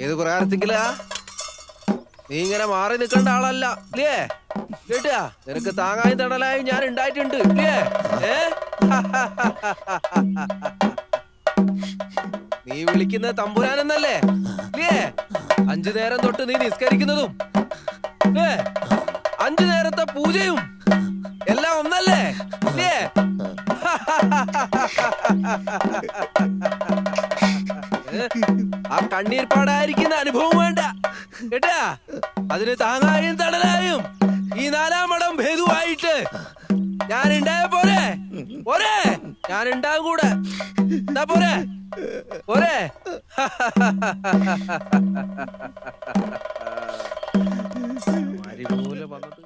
ഏത് പ്രകാരത്തിങ്കിലാ നീ ഇങ്ങനെ മാറി നിൽക്കേണ്ട ആളല്ല ഇല്ലേ? കേട്ടാ, നിനക്ക് താങ്ങായും തണലായും ഞാൻ ഉണ്ടായിട്ടുണ്ട് ഇല്ലേ? നീ വിളിക്കുന്ന തമ്പുരാനെന്നല്ലേ ഇല്ലേ? 5 നേരം തൊട്ട് നീ നിസ്കരിക്കുന്നതും 5 നേരത്തെ പൂജയും എല്ലാം ഒന്നല്ലേ ഇല്ലേ? ആ കണ്ണീർ പാടായിരിക്കുന്ന അനുഭവം വേണ്ട കേട്ടാ. അതിന് താങ്ങായും തണലായും ഈ 4-ാം മഠം ഭേദുവായിട്ട് ഞാൻ ഉണ്ടായ പോരെ പോരെ, ഞാൻ ഉണ്ടാകും കൂടെ. എന്താ പോരെ പോരെ? പോലെ വന്നത്